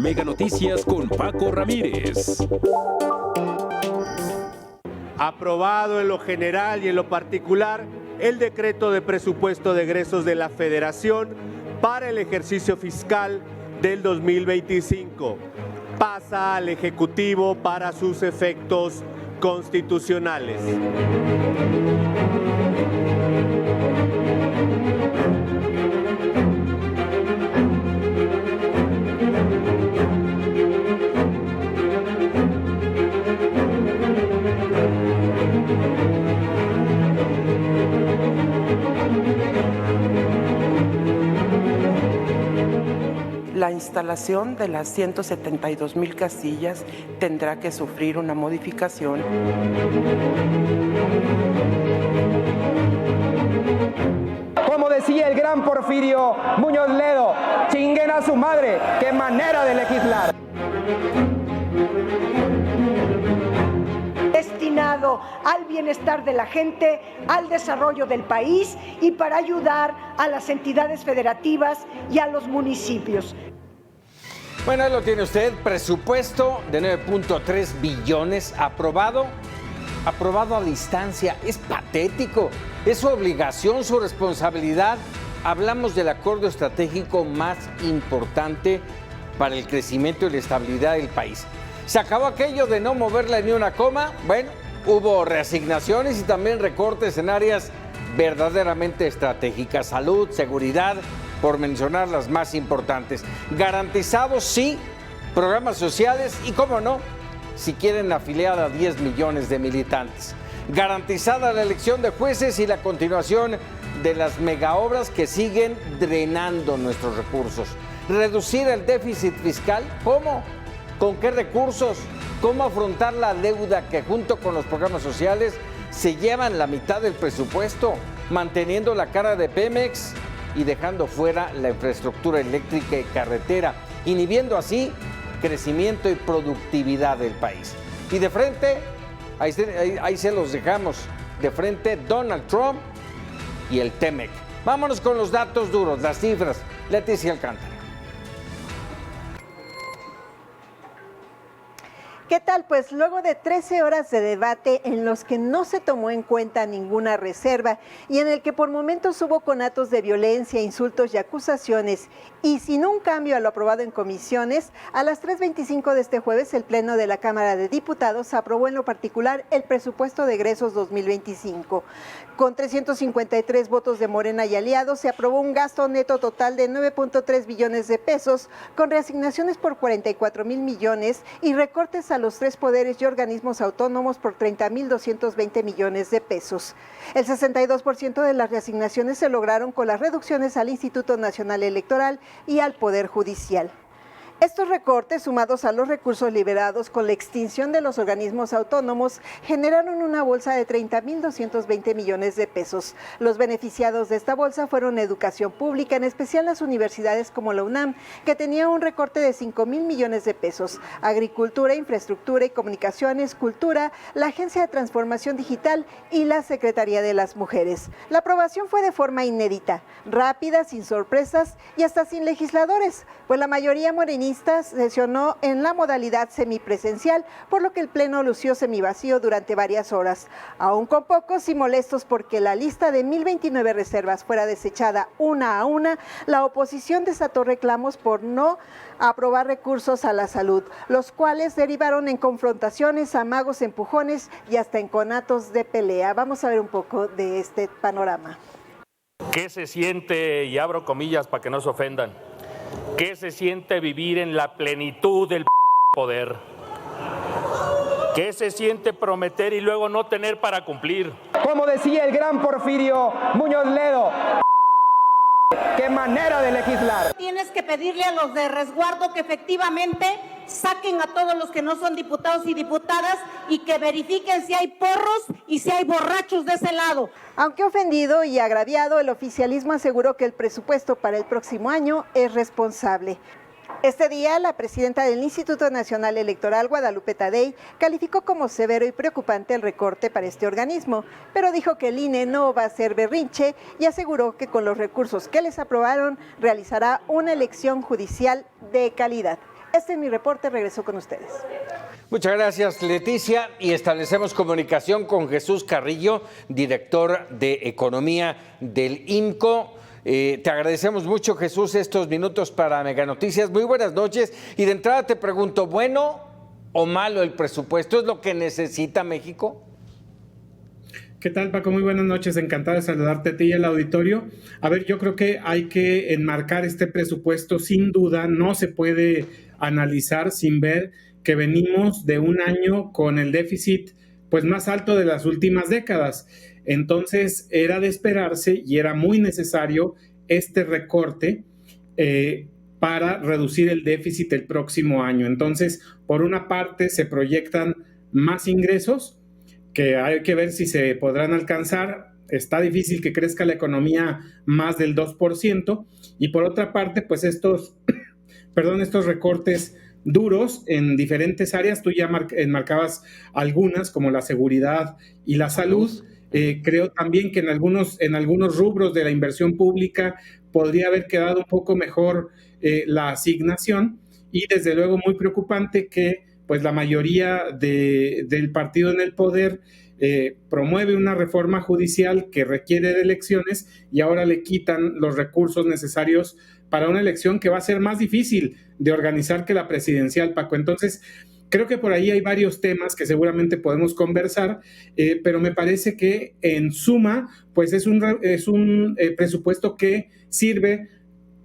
Mega Noticias con Paco Ramírez. Aprobado en lo general y en lo particular el decreto de presupuesto de egresos de la Federación para el ejercicio fiscal del 2025. Pasa al Ejecutivo para sus efectos constitucionales. La instalación de las 172,000 casillas tendrá que sufrir una modificación. Como decía el gran Porfirio Muñoz Ledo, chinguen a su madre, qué manera de legislar. Destinado al bienestar de la gente, al desarrollo del país y para ayudar a las entidades federativas y a los municipios. Bueno, ahí lo tiene usted, presupuesto de 9.3 billones aprobado a distancia. Es patético, es su obligación, su responsabilidad. Hablamos del acuerdo estratégico más importante para el crecimiento y la estabilidad del país. ¿Se acabó aquello de no moverle ni una coma? Bueno, hubo reasignaciones y también recortes en áreas verdaderamente estratégicas. Salud, seguridad, por mencionar las más importantes. Garantizados, sí, programas sociales y, cómo no, si quieren afiliar a 10 millones de militantes. Garantizada la elección de jueces y la continuación de las megaobras que siguen drenando nuestros recursos. Reducir el déficit fiscal, ¿cómo? ¿Con qué recursos? ¿Cómo afrontar la deuda que junto con los programas sociales se llevan la mitad del presupuesto, manteniendo la cara de Pemex y dejando fuera la infraestructura eléctrica y carretera, inhibiendo así crecimiento y productividad del país? Y de frente, ahí se los dejamos, de frente Donald Trump y el TEMEC. Vámonos con los datos duros, las cifras. Leticia Alcántara. ¿Qué tal? Pues luego de 13 horas de debate en los que no se tomó en cuenta ninguna reserva y en el que por momentos hubo conatos de violencia, insultos y acusaciones y sin un cambio a lo aprobado en comisiones, a las 3:25 de este jueves el Pleno de la Cámara de Diputados aprobó en lo particular el presupuesto de egresos 2025. Con 353 votos de Morena y aliados, se aprobó un gasto neto total de 9.3 billones de pesos, con reasignaciones por 44,000 millones y recortes a los 3 poderes y organismos autónomos por 30,220 millones de pesos. El 62% de las reasignaciones se lograron con las reducciones al Instituto Nacional Electoral y al Poder Judicial. Estos recortes, sumados a los recursos liberados con la extinción de los organismos autónomos, generaron una bolsa de 30,220 millones de pesos. Los beneficiados de esta bolsa fueron educación pública, en especial las universidades como la UNAM, que tenía un recorte de 5,000 millones de pesos, agricultura, infraestructura y comunicaciones, cultura, la Agencia de Transformación Digital y la Secretaría de las Mujeres. La aprobación fue de forma inédita, rápida, sin sorpresas y hasta sin legisladores, pues la mayoría morenista sesionó en la modalidad semipresencial, por lo que el Pleno lució semivacío durante varias horas, aún con pocos y molestos porque la lista de 1,029 reservas fuera desechada una a una. La oposición desató reclamos por no aprobar recursos a la salud, los cuales derivaron en confrontaciones, amagos, empujones y hasta en conatos de pelea. Vamos a ver un poco de este panorama. ¿Qué se siente, y abro comillas para que no se ofendan, qué se siente vivir en la plenitud del poder? ¿Qué se siente prometer y luego no tener para cumplir? Como decía el gran Porfirio Muñoz Ledo, qué manera de legislar. Tienes que pedirle a los de resguardo que efectivamente saquen a todos los que no son diputados y diputadas y que verifiquen si hay porros y si hay borrachos de ese lado. Aunque ofendido y agraviado, el oficialismo aseguró que el presupuesto para el próximo año es responsable. Este día, la presidenta del Instituto Nacional Electoral, Guadalupe Tadei, calificó como severo y preocupante el recorte para este organismo, pero dijo que el INE no va a hacer berrinche y aseguró que con los recursos que les aprobaron realizará una elección judicial de calidad. Este es mi reporte, regreso con ustedes. Muchas gracias, Leticia, y establecemos comunicación con Jesús Carrillo, director de Economía del IMCO. Te agradecemos mucho, Jesús, estos minutos para Mega Noticias. Muy buenas noches. Y de entrada te pregunto, ¿bueno o malo el presupuesto? ¿Es lo que necesita México? ¿Qué tal, Paco? Muy buenas noches. Encantado de saludarte a ti y al auditorio. A ver, yo creo que hay que enmarcar este presupuesto. Sin duda, no se puede analizar sin ver que venimos de un año con el déficit pues más alto de las últimas décadas. Entonces era de esperarse y era muy necesario este recorte para reducir el déficit el próximo año. Entonces, por una parte se proyectan más ingresos, que hay que ver si se podrán alcanzar. Está difícil que crezca la economía más del 2%, y por otra parte, pues estos recortes duros en diferentes áreas. Tú ya enmarcabas algunas, como la seguridad y la salud. Creo también que en algunos rubros de la inversión pública podría haber quedado un poco mejor la asignación, y desde luego muy preocupante que pues la mayoría del partido en el poder promueve una reforma judicial que requiere de elecciones, y ahora le quitan los recursos necesarios para una elección que va a ser más difícil de organizar que la presidencial, Paco. Entonces, creo que por ahí hay varios temas que seguramente podemos conversar, pero me parece que en suma, pues es un presupuesto que sirve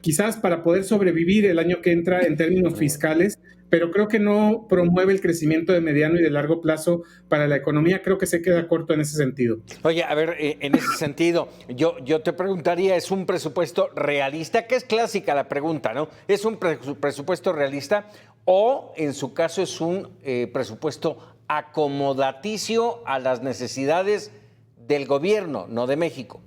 quizás para poder sobrevivir el año que entra en términos fiscales, pero creo que no promueve el crecimiento de mediano y de largo plazo para la economía. Creo que se queda corto en ese sentido. Oye, a ver, en ese sentido, yo te preguntaría, ¿es un presupuesto realista? Que es clásica la pregunta, ¿no? ¿Es un presupuesto realista o, en su caso, es un presupuesto acomodaticio a las necesidades del gobierno, no de México?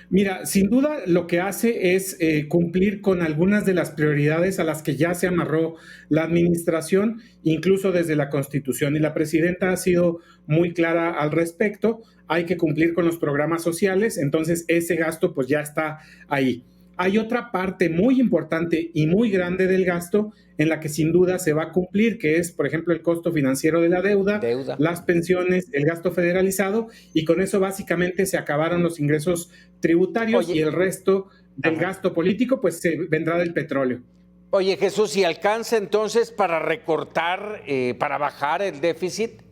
Mira, sin duda lo que hace es cumplir con algunas de las prioridades a las que ya se amarró la administración, incluso desde la Constitución, y la presidenta ha sido muy clara al respecto. Hay que cumplir con los programas sociales, entonces ese gasto pues ya está ahí. Hay otra parte muy importante y muy grande del gasto en la que sin duda se va a cumplir, que es, por ejemplo, el costo financiero de la deuda, las pensiones, el gasto federalizado, y con eso básicamente se acabaron los ingresos tributarios. Oye, y el resto del gasto político pues se vendrá del petróleo. Oye, Jesús, ¿y alcanza entonces para recortar, para bajar el déficit?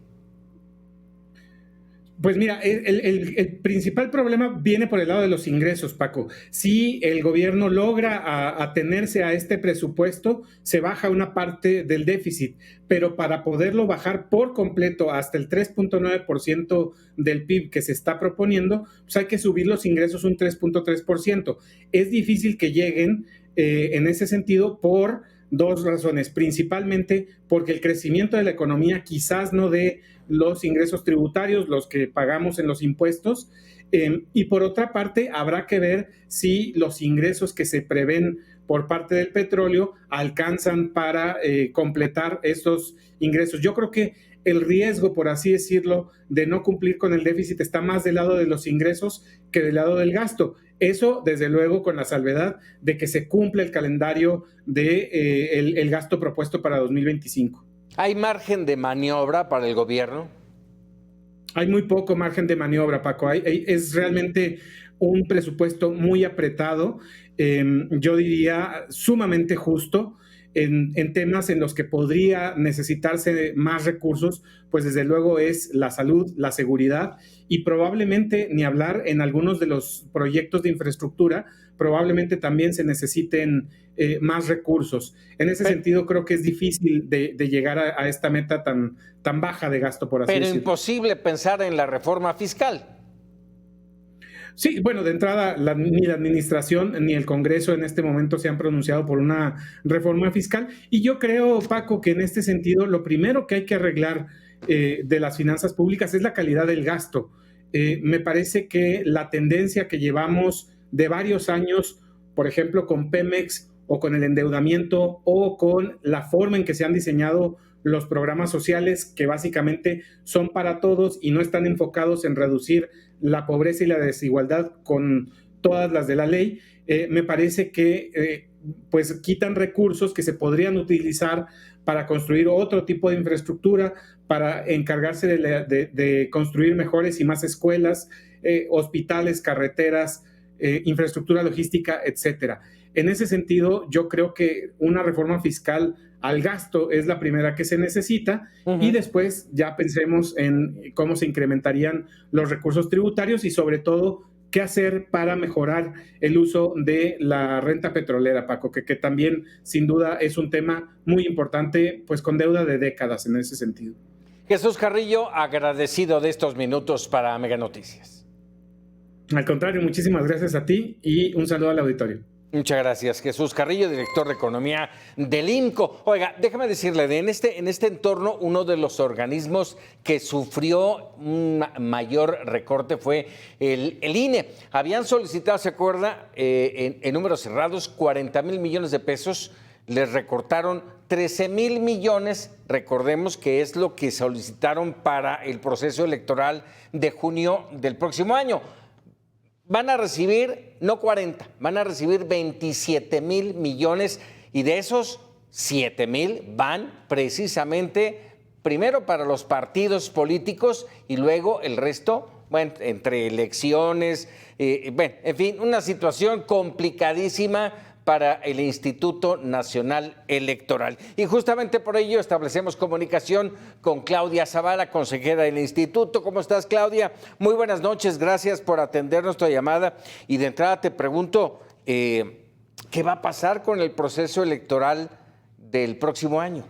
Pues mira, el principal problema viene por el lado de los ingresos, Paco. Si el gobierno logra atenerse a este presupuesto, se baja una parte del déficit, pero para poderlo bajar por completo hasta el 3.9% del PIB que se está proponiendo, pues hay que subir los ingresos un 3.3%. Es difícil que lleguen en ese sentido por dos razones, principalmente porque el crecimiento de la economía quizás no dé los ingresos tributarios, los que pagamos en los impuestos, y por otra parte habrá que ver si los ingresos que se prevén por parte del petróleo alcanzan para completar estos ingresos. Yo creo que el riesgo, por así decirlo, de no cumplir con el déficit está más del lado de los ingresos que del lado del gasto. Eso, desde luego, con la salvedad de que se cumple el calendario de el gasto propuesto para 2025. ¿Hay margen de maniobra para el gobierno? Hay muy poco margen de maniobra, Paco. Es realmente un presupuesto muy apretado, yo diría sumamente justo. En temas en los que podría necesitarse más recursos, pues desde luego es la salud, la seguridad, y probablemente, ni hablar, en algunos de los proyectos de infraestructura, probablemente también se necesiten más recursos. En ese sentido, creo que es difícil de llegar a esta meta tan baja de gasto, por así decirlo. Pero imposible pensar en la reforma fiscal. Sí, bueno, de entrada, ni la administración ni el Congreso en este momento se han pronunciado por una reforma fiscal, y yo creo, Paco, que en este sentido lo primero que hay que arreglar de las finanzas públicas es la calidad del gasto. Me parece que la tendencia que llevamos de varios años, por ejemplo, con Pemex o con el endeudamiento o con la forma en que se han diseñado los programas sociales, que básicamente son para todos y no están enfocados en reducir la pobreza y la desigualdad con todas las de la ley. Me parece que pues quitan recursos que se podrían utilizar para construir otro tipo de infraestructura, para encargarse de construir mejores y más escuelas, hospitales, carreteras, infraestructura logística, etcétera. En ese sentido, yo creo que una reforma fiscal al gasto es la primera que se necesita, y después ya pensemos en cómo se incrementarían los recursos tributarios y sobre todo qué hacer para mejorar el uso de la renta petrolera, Paco, que también sin duda es un tema muy importante, pues con deuda de décadas en ese sentido. Jesús Carrillo, agradecido de estos minutos para Mega Noticias. Al contrario, muchísimas gracias a ti y un saludo al auditorio. Muchas gracias, Jesús Carrillo, director de Economía del INCO. Oiga, déjame decirle, en este entorno, uno de los organismos que sufrió un mayor recorte fue el INE. Habían solicitado, ¿se acuerda? En números cerrados, 40,000 millones de pesos. Les recortaron 13,000 millones, recordemos que es lo que solicitaron para el proceso electoral de junio del próximo año. Van a recibir, no 40, van a recibir 27,000 millones, y de esos 7,000 van precisamente primero para los partidos políticos y luego el resto, bueno, entre elecciones, en fin, una situación complicadísima para el Instituto Nacional Electoral. Y justamente por ello establecemos comunicación con Claudia Zavala, consejera del Instituto. ¿Cómo estás, Claudia? Muy buenas noches, gracias por atender nuestra llamada. Y de entrada te pregunto, ¿qué va a pasar con el proceso electoral del próximo año?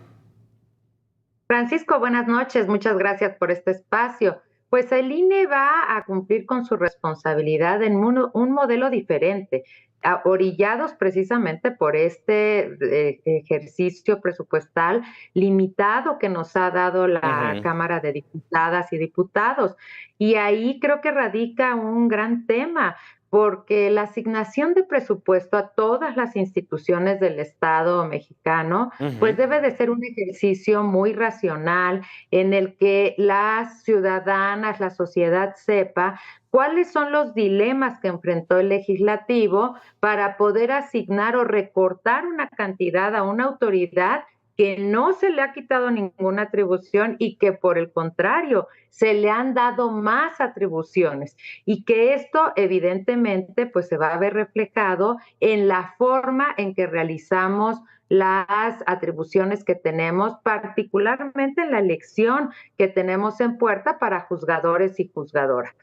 Francisco, buenas noches, muchas gracias por este espacio. Pues el INE va a cumplir con su responsabilidad en un modelo diferente, orillados precisamente por este ejercicio presupuestal limitado que nos ha dado la Cámara de Diputadas y Diputados. Y ahí creo que radica un gran tema, porque la asignación de presupuesto a todas las instituciones del Estado mexicano, pues debe de ser un ejercicio muy racional en el que las ciudadanas, la sociedad sepa cuáles son los dilemas que enfrentó el legislativo para poder asignar o recortar una cantidad a una autoridad que no se le ha quitado ninguna atribución y que por el contrario se le han dado más atribuciones, y que esto evidentemente pues se va a ver reflejado en la forma en que realizamos las atribuciones que tenemos, particularmente en la elección que tenemos en puerta para juzgadores y juzgadoras.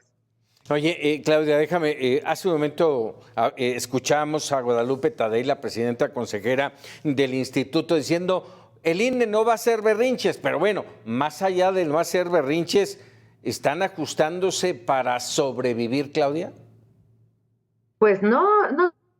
Oye, Claudia, déjame, hace un momento escuchamos a Guadalupe Tadei, la presidenta consejera del instituto, diciendo el INE no va a hacer berrinches, pero bueno, más allá de no hacer berrinches, ¿están ajustándose para sobrevivir, Claudia? Pues no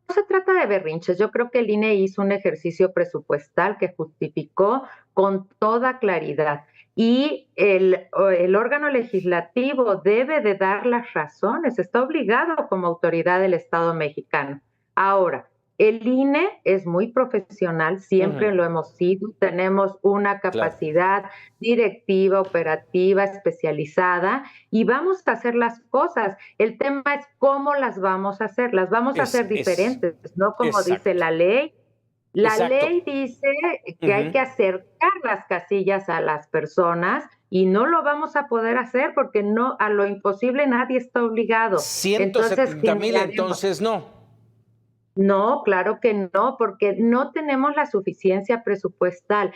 se trata de berrinches. Yo creo que el INE hizo un ejercicio presupuestal que justificó con toda claridad. Y el órgano legislativo debe de dar las razones, está obligado como autoridad del Estado mexicano. Ahora, el INE es muy profesional, siempre lo hemos sido, tenemos una capacidad directiva, operativa, especializada, y vamos a hacer las cosas. El tema es cómo las vamos a hacer, las vamos a hacer diferentes, no como dice la ley. La ley dice que hay que acercar las casillas a las personas, y no lo vamos a poder hacer porque no, a lo imposible nadie está obligado. 170,000 entonces no. No, claro que no, porque no tenemos la suficiencia presupuestal.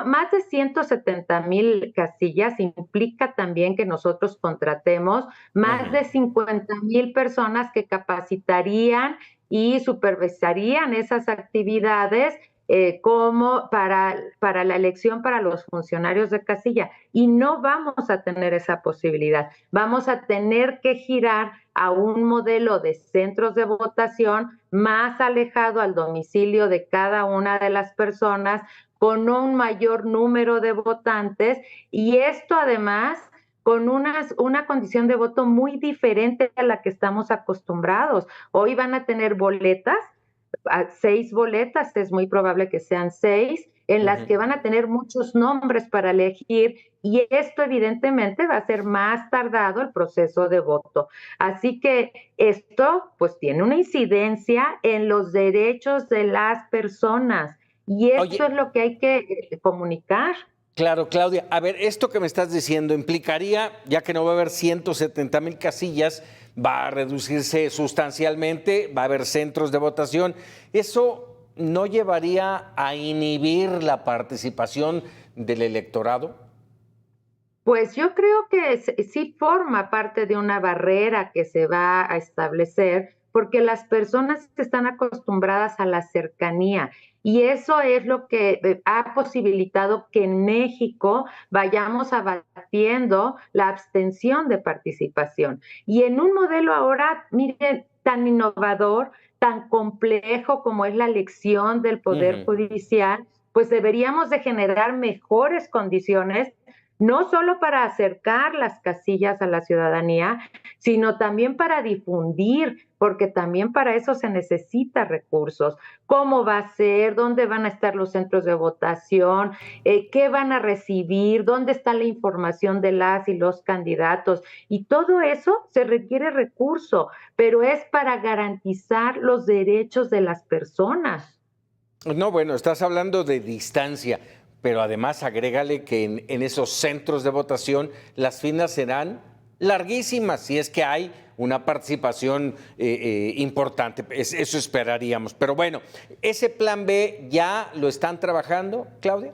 Más de 170,000 casillas implica también que nosotros contratemos más de 50,000 personas que capacitarían y supervisarían esas actividades como para la elección para los funcionarios de casilla, y no vamos a tener esa posibilidad. Vamos a tener que girar a un modelo de centros de votación más alejado al domicilio de cada una de las personas, con un mayor número de votantes, y esto además con una condición de voto muy diferente a la que estamos acostumbrados. Hoy van a tener boletas 6 boletas, es muy probable que sean 6, en las que van a tener muchos nombres para elegir, y esto evidentemente va a ser más tardado el proceso de voto. Así que esto pues tiene una incidencia en los derechos de las personas, y esto es lo que hay que comunicar. Claro, Claudia. A ver, esto que me estás diciendo implicaría, ya que no va a haber 170,000 casillas, va a reducirse sustancialmente, va a haber centros de votación. ¿Eso no llevaría a inhibir la participación del electorado? Pues yo creo que sí forma parte de una barrera que se va a establecer, porque las personas están acostumbradas a la cercanía, y eso es lo que ha posibilitado que en México vayamos abatiendo la abstención de participación. Y en un modelo ahora, miren, tan innovador, tan complejo como es la elección del Poder Judicial, pues deberíamos de generar mejores condiciones, no solo para acercar las casillas a la ciudadanía, sino también para difundir, porque también para eso se necesita recursos. ¿Cómo va a ser? ¿Dónde van a estar los centros de votación? ¿Qué van a recibir? ¿Dónde está la información de las y los candidatos? Y todo eso se requiere recurso, pero es para garantizar los derechos de las personas. No, bueno, estás hablando de distancia, pero además agrégale que en esos centros de votación las filas serán larguísimas, si es que hay una participación importante. Eso esperaríamos. Pero bueno, ¿ese plan B ya lo están trabajando, Claudia?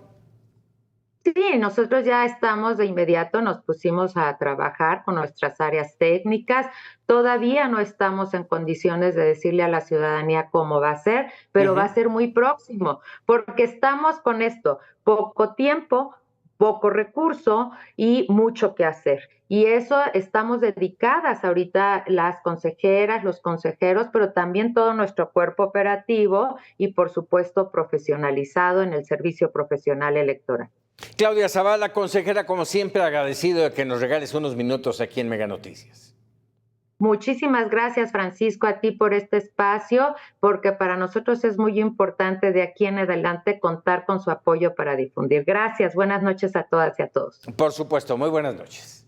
Sí, nosotros ya estamos de inmediato, nos pusimos a trabajar con nuestras áreas técnicas. Todavía no estamos en condiciones de decirle a la ciudadanía cómo va a ser, pero va a ser muy próximo, porque estamos con esto, poco tiempo, poco recurso y mucho que hacer. Y eso estamos dedicadas ahorita las consejeras, los consejeros, pero también todo nuestro cuerpo operativo y, por supuesto, profesionalizado en el servicio profesional electoral. Claudia Zavala, consejera, como siempre, agradecido de que nos regales unos minutos aquí en Mega Noticias. Muchísimas gracias, Francisco, a ti por este espacio, porque para nosotros es muy importante de aquí en adelante contar con su apoyo para difundir. Gracias, buenas noches a todas y a todos. Por supuesto, muy buenas noches.